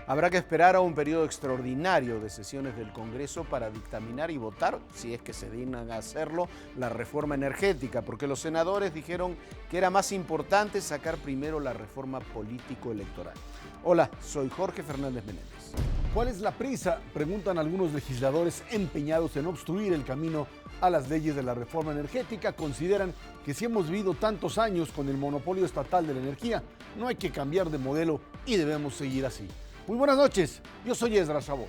Habrá que esperar a un periodo extraordinario de sesiones del Congreso para dictaminar y votar, si es que se dignan a hacerlo, la reforma energética, porque los senadores dijeron que era más importante sacar primero la reforma político-electoral. Hola, soy Jorge Fernández Menéndez. ¿Cuál es la prisa?, preguntan algunos legisladores empeñados en obstruir el camino a las leyes de la reforma energética. Consideran que si hemos vivido tantos años con el monopolio estatal de la energía, no hay que cambiar de modelo y debemos seguir así. Muy buenas noches, yo soy Esdras Chabot.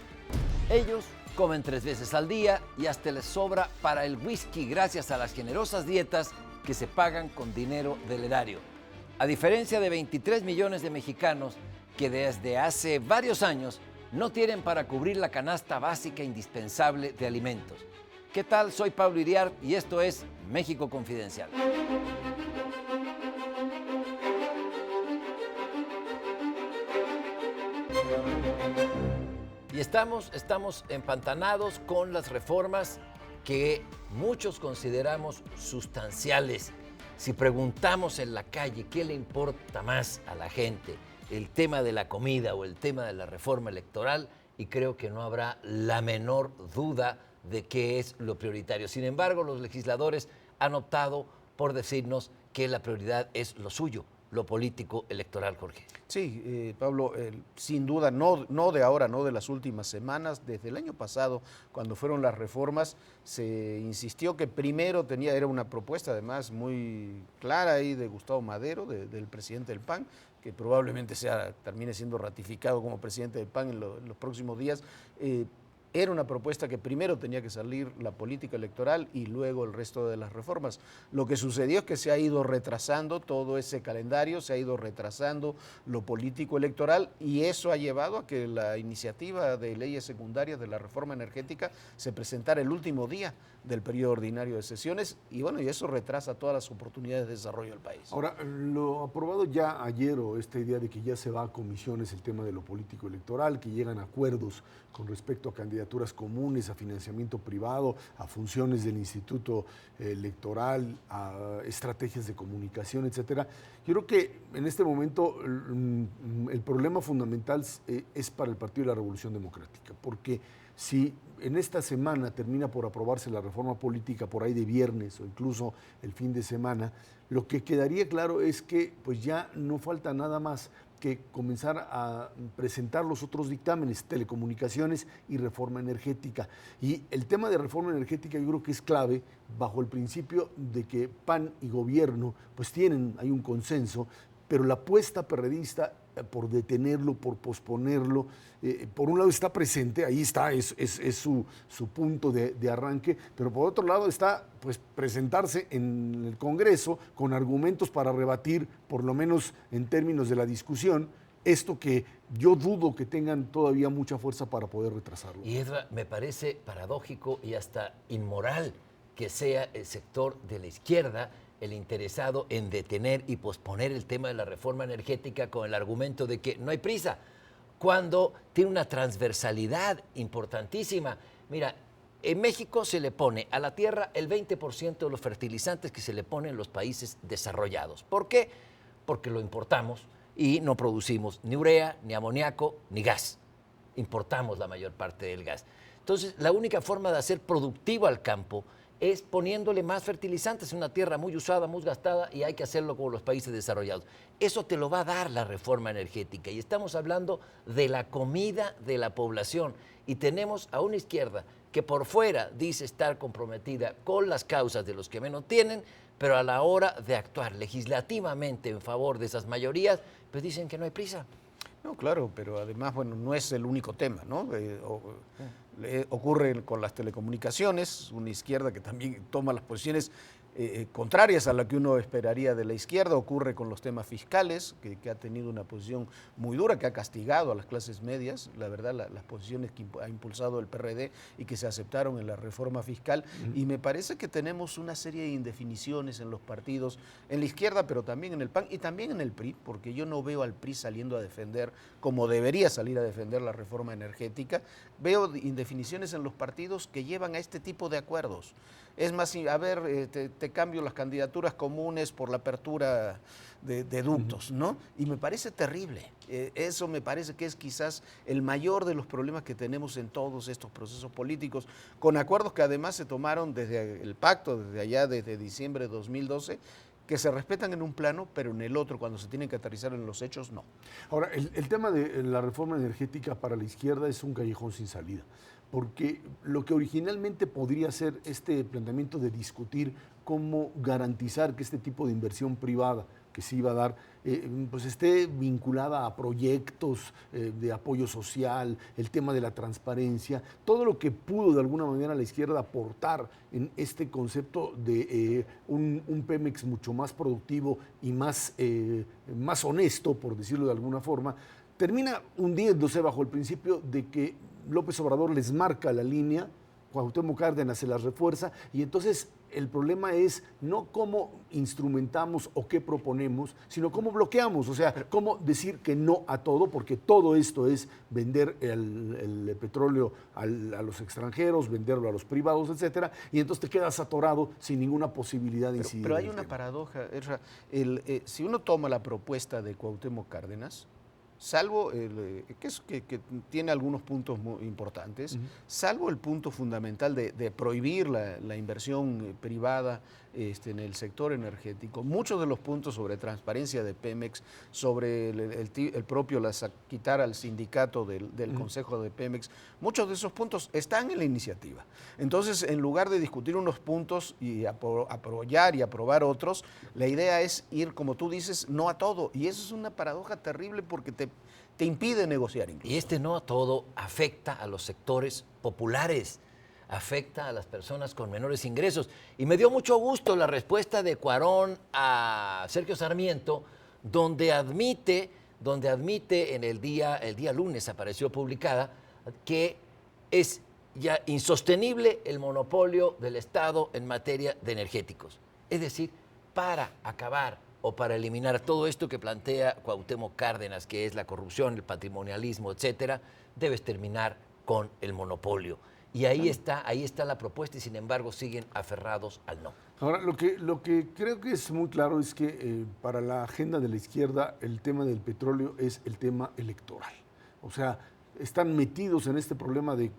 Ellos comen 3 veces al día y hasta les sobra para el whisky gracias a las generosas dietas que se pagan con dinero del erario. A diferencia de 23 millones de mexicanos que desde hace varios años no tienen para cubrir la canasta básica indispensable de alimentos. ¿Qué tal? Soy Pablo Iriart y esto es México Confidencial. Y estamos empantanados con las reformas que muchos consideramos sustanciales. Si preguntamos en la calle qué le importa más a la gente, el tema de la comida o el tema de la reforma electoral, y creo que no habrá la menor duda de qué es lo prioritario. Sin embargo, los legisladores han optado por decirnos que la prioridad es lo suyo, lo político electoral, Jorge. Sí, Pablo, sin duda, no de ahora, no de las últimas semanas, desde el año pasado, cuando fueron las reformas, se insistió que primero era una propuesta además muy clara ahí de Gustavo Madero, del presidente del PAN, que probablemente termine siendo ratificado como presidente del PAN en los próximos días. Era una propuesta que primero tenía que salir la política electoral y luego el resto de las reformas. Lo que sucedió es que se ha ido retrasando todo ese calendario, se ha ido retrasando lo político electoral y eso ha llevado a que la iniciativa de leyes secundarias de la reforma energética se presentara el último día del periodo ordinario de sesiones y bueno, y eso retrasa todas las oportunidades de desarrollo del país. Ahora, lo aprobado ya ayer o esta idea de que ya se va a comisiones el tema de lo político electoral, que llegan a acuerdos con respecto a candidaturas comunes, a financiamiento privado, a funciones del Instituto Electoral, a estrategias de comunicación, etcétera. Yo creo que en este momento el problema fundamental es para el Partido de la Revolución Democrática, porque si en esta semana termina por aprobarse la reforma política por ahí de viernes o incluso el fin de semana, lo que quedaría claro es que pues ya no falta nada más que comenzar a presentar los otros dictámenes, telecomunicaciones y reforma energética. Y el tema de reforma energética yo creo que es clave bajo el principio de que PAN y gobierno pues hay un consenso, pero la apuesta perredista por detenerlo, por posponerlo, por un lado está presente, ahí está, es su punto de arranque, pero por otro lado está pues presentarse en el Congreso con argumentos para rebatir, por lo menos en términos de la discusión, esto que yo dudo que tengan todavía mucha fuerza para poder retrasarlo. Y Edra, me parece paradójico y hasta inmoral que sea el sector de la izquierda el interesado en detener y posponer el tema de la reforma energética con el argumento de que no hay prisa, cuando tiene una transversalidad importantísima. Mira, en México se le pone a la tierra el 20% de los fertilizantes que se le ponen en los países desarrollados. ¿Por qué? Porque lo importamos y no producimos ni urea, ni amoníaco, ni gas. Importamos la mayor parte del gas. Entonces, la única forma de hacer productivo al campo es poniéndole más fertilizantes. Es una tierra muy usada, muy gastada y hay que hacerlo como los países desarrollados. Eso te lo va a dar la reforma energética y estamos hablando de la comida de la población y tenemos a una izquierda que por fuera dice estar comprometida con las causas de los que menos tienen, pero a la hora de actuar legislativamente en favor de esas mayorías, pues dicen que no hay prisa. No, claro, pero además, bueno, no es el único tema, ¿no? Ocurre con las telecomunicaciones, una izquierda que también toma las posiciones contrarias a lo que uno esperaría de la izquierda, ocurre con los temas fiscales, que ha tenido una posición muy dura, que ha castigado a las clases medias, la verdad, las posiciones que ha impulsado el PRD y que se aceptaron en la reforma fiscal, y me parece que tenemos una serie de indefiniciones en los partidos, en la izquierda, pero también en el PAN y también en el PRI, porque yo no veo al PRI saliendo a defender, como debería salir a defender la reforma energética, veo indefiniciones en los partidos que llevan a este tipo de acuerdos. Es más, a ver, te cambio las candidaturas comunes por la apertura de ductos, ¿no? Y me parece terrible. Eso me parece que es quizás el mayor de los problemas que tenemos en todos estos procesos políticos, con acuerdos que además se tomaron desde el pacto, desde allá, desde diciembre de 2012, que se respetan en un plano, pero en el otro, cuando se tienen que aterrizar en los hechos, no. Ahora, el tema de la reforma energética para la izquierda es un callejón sin salida, porque lo que originalmente podría ser este planteamiento de discutir cómo garantizar que este tipo de inversión privada que se iba a dar, pues esté vinculada a proyectos de apoyo social, el tema de la transparencia, todo lo que pudo de alguna manera la izquierda aportar en este concepto de un Pemex mucho más productivo y más honesto, por decirlo de alguna forma, termina hundiéndose bajo el principio de que López Obrador les marca la línea, Cuauhtémoc Cárdenas se las refuerza, y entonces el problema es no cómo instrumentamos o qué proponemos, sino cómo bloqueamos, o sea, cómo decir que no a todo, porque todo esto es vender el petróleo a los extranjeros, venderlo a los privados, etcétera, y entonces te quedas atorado sin ninguna posibilidad de incidir. Pero hay una paradoja, Ezra. Si uno toma la propuesta de Cuauhtémoc Cárdenas, salvo que tiene algunos puntos muy importantes, salvo el punto fundamental de prohibir la inversión privada en el sector energético, muchos de los puntos sobre transparencia de Pemex, sobre el propio quitar al sindicato del Consejo de Pemex, muchos de esos puntos están en la iniciativa. Entonces, en lugar de discutir unos puntos y apoyar y aprobar otros, la idea es ir, como tú dices, no a todo. Y eso es una paradoja terrible porque te impide negociar incluso. Y este no a todo afecta a los sectores populares, afecta a las personas con menores ingresos. Y me dio mucho gusto la respuesta de Cuarón a Sergio Sarmiento, donde admite en el día lunes apareció publicada, que es ya insostenible el monopolio del Estado en materia de energéticos. Es decir, para acabar o para eliminar todo esto que plantea Cuauhtémoc Cárdenas, que es la corrupción, el patrimonialismo, etcétera, debes terminar con el monopolio. Y ahí está la propuesta y sin embargo siguen aferrados al no. Ahora, lo que creo que es muy claro es que para la agenda de la izquierda el tema del petróleo es el tema electoral. O sea, están metidos en este problema de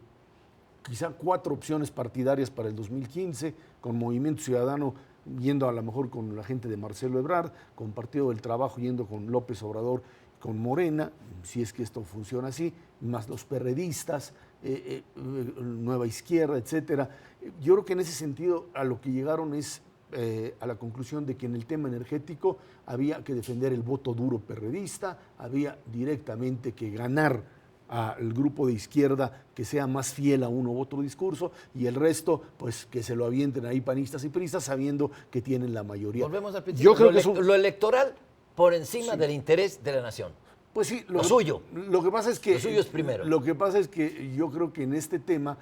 quizá 4 opciones partidarias para el 2015, con Movimiento Ciudadano yendo a lo mejor con la gente de Marcelo Ebrard, con Partido del Trabajo yendo con López Obrador, con Morena, si es que esto funciona así, más los perredistas, Nueva Izquierda, etcétera. Yo creo que en ese sentido a lo que llegaron es a la conclusión de que en el tema energético había que defender el voto duro perredista, había directamente que ganar al grupo de izquierda que sea más fiel a uno u otro discurso, y el resto, pues que se lo avienten ahí panistas y priistas sabiendo que tienen la mayoría. Volvemos al principio. Yo creo que lo electoral por encima del interés de la nación. Pues sí, lo suyo. Lo que pasa es que lo suyo es primero. Lo que pasa es que yo creo que en este tema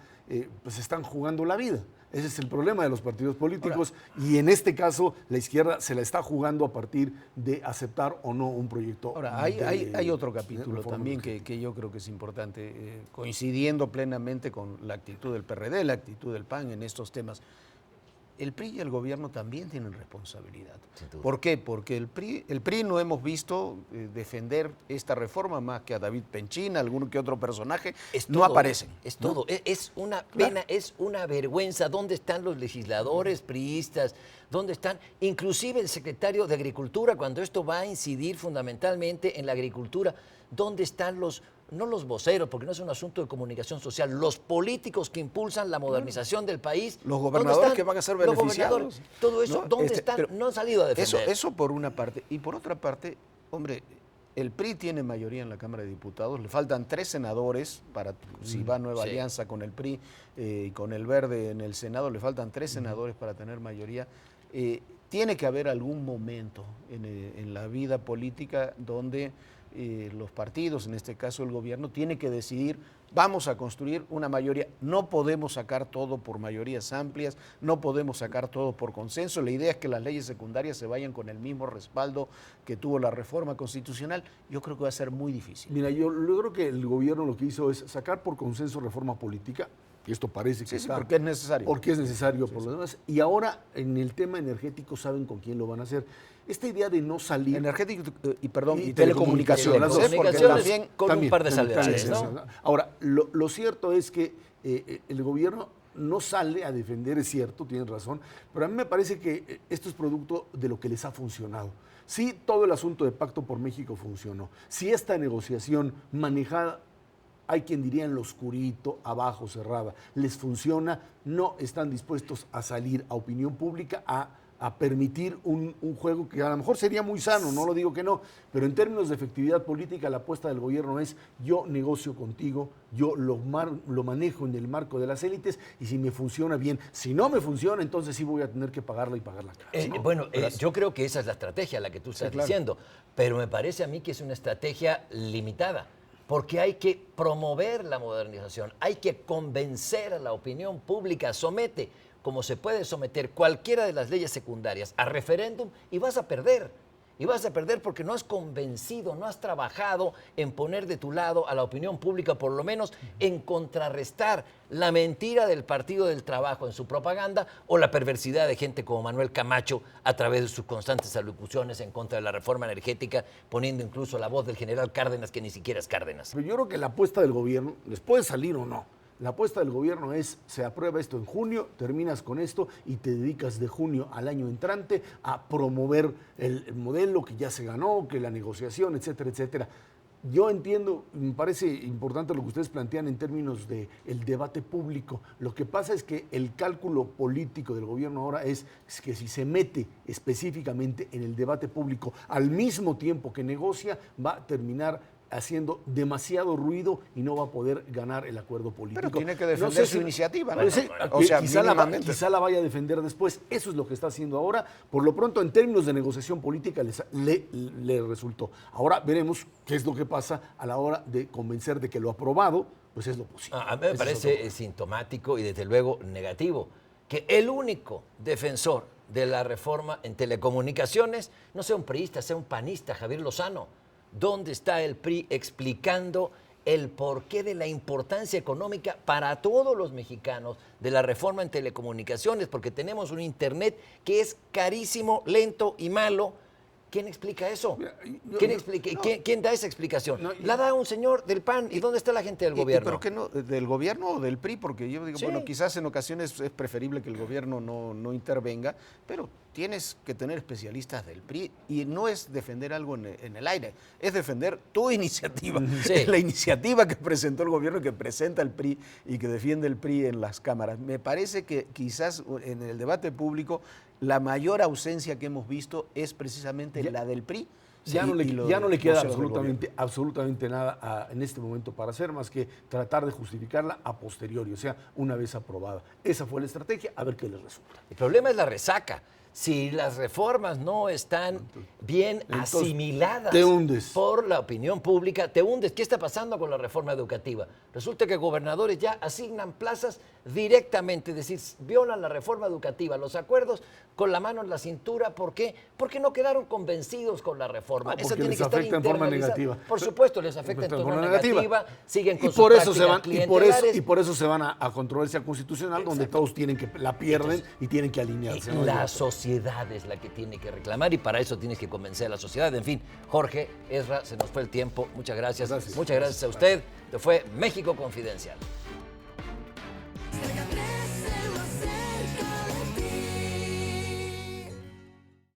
pues están jugando la vida. Ese es el problema de los partidos políticos. Ahora, y en este caso la izquierda se la está jugando a partir de aceptar o no un proyecto. Ahora, hay otro capítulo también que yo creo que es importante, coincidiendo plenamente con la actitud del PRD, la actitud del PAN en estos temas. El PRI y el gobierno también tienen responsabilidad. ¿Por qué? Porque el PRI no hemos visto defender esta reforma más que a David Penchín, algún que otro personaje, no aparecen. Es todo, es una pena, es una vergüenza. ¿Dónde están los legisladores priistas? ¿Dónde están? Inclusive el secretario de Agricultura, cuando esto va a incidir fundamentalmente en la agricultura. ¿Dónde están no los voceros, porque no es un asunto de comunicación social, los políticos que impulsan la modernización del país? Los gobernadores que van a ser beneficiados. Todo eso, ¿dónde están? No han salido a defender. Eso por una parte. Y por otra parte, hombre, el PRI tiene mayoría en la Cámara de Diputados, le faltan 3 senadores para si va Nueva Alianza con el PRI y con el Verde en el Senado, le faltan 3 senadores para tener mayoría. Tiene que haber algún momento en la vida política donde los partidos, en este caso el gobierno, tiene que decidir, vamos a construir una mayoría. No podemos sacar todo por mayorías amplias, no podemos sacar todo por consenso. La idea es que las leyes secundarias se vayan con el mismo respaldo que tuvo la reforma constitucional. Yo creo que va a ser muy difícil. Mira, yo creo que el gobierno lo que hizo es sacar por consenso reforma política, y esto parece que Sí, está... porque es necesario. Porque es necesario por lo demás. Y ahora, en el tema energético, saben con quién lo van a hacer. Esta idea de no salir... Energético y Y telecomunicaciones. las dos, Porque Comunicaciones también con un par de también, salvedades, sí, ¿no? sí, sí. Ahora, lo cierto es que el gobierno no sale a defender, es cierto, tienen razón, pero a mí me parece que esto es producto de lo que les ha funcionado. Sí, todo el asunto de Pacto por México funcionó. Si esta negociación manejada, hay quien diría en lo oscurito, abajo, cerrada, les funciona, no están dispuestos a salir a opinión pública a permitir un juego que a lo mejor sería muy sano, no lo digo que no, pero en términos de efectividad política la apuesta del gobierno es yo negocio contigo, yo lo manejo en el marco de las élites y si me funciona bien, si no me funciona entonces sí voy a tener que pagarla y pagarla cara. ¿No? Bueno, yo creo que esa es la estrategia la que tú estás diciendo, pero me parece a mí que es una estrategia limitada, porque hay que promover la modernización, hay que convencer a la opinión pública, somete, como se puede someter cualquiera de las leyes secundarias a referéndum y vas a perder. Y vas a perder porque no has convencido, no has trabajado en poner de tu lado a la opinión pública, por lo menos en contrarrestar la mentira del Partido del Trabajo en su propaganda o la perversidad de gente como Manuel Camacho a través de sus constantes alocuciones en contra de la reforma energética, poniendo incluso la voz del general Cárdenas, que ni siquiera es Cárdenas. Pero yo creo que la apuesta del gobierno, les puede salir o no, la apuesta del gobierno es, se aprueba esto en junio, terminas con esto y te dedicas de junio al año entrante a promover el modelo que ya se ganó, que la negociación, etcétera, etcétera. Yo entiendo, me parece importante lo que ustedes plantean en términos del debate público. Lo que pasa es que el cálculo político del gobierno ahora es que si se mete específicamente en el debate público al mismo tiempo que negocia, va a terminar haciendo demasiado ruido y no va a poder ganar el acuerdo político. Pero tiene que defender su iniciativa, ¿no? Quizá la vaya a defender después. Eso es lo que está haciendo ahora. Por lo pronto, en términos de negociación política, le resultó. Ahora veremos qué es lo que pasa a la hora de convencer de que lo aprobado, pues es lo posible. A mí me parece sintomático y desde luego negativo que el único defensor de la reforma en telecomunicaciones no sea un priista, sea un panista, Javier Lozano. ¿Dónde está el PRI explicando el porqué de la importancia económica para todos los mexicanos de la reforma en telecomunicaciones? Porque tenemos un Internet que es carísimo, lento y malo. ¿Quién explica eso? ¿Quién da esa explicación? La da un señor del PAN. ¿Y dónde está la gente del gobierno? ¿Pero qué no? ¿Del gobierno o del PRI? Porque yo digo, bueno, quizás en ocasiones es preferible que el gobierno no intervenga, pero tienes que tener especialistas del PRI y no es defender algo en el aire, es defender tu iniciativa, la iniciativa que presentó el gobierno, que presenta el PRI y que defiende el PRI en las cámaras. Me parece que quizás en el debate público la mayor ausencia que hemos visto es precisamente la del PRI. Ya no le queda absolutamente nada en este momento para hacer más que tratar de justificarla a posteriori, o sea, una vez aprobada. Esa fue la estrategia, a ver qué les resulta. El problema es la resaca. Si las reformas no están bien asimiladas te hundes por la opinión pública, te hundes. ¿Qué está pasando con la reforma educativa? Resulta que gobernadores ya asignan plazas directamente, es decir, violan la reforma educativa, los acuerdos con la mano en la cintura. ¿Por qué? Porque no quedaron convencidos con la reforma. Esa tiene que estar en forma negativa. Por supuesto, les afecta en forma negativa, siguen con por sus eso se van clientelares. y por eso se van a controversia constitucional, donde todos tienen que la pierden y tienen que alinearse. La sociedad es la que tiene que reclamar y para eso tienes que convencer a la sociedad. En fin, Jorge, Ezra, se nos fue el tiempo. Muchas gracias. Muchas gracias a usted. Esto fue México Confidencial.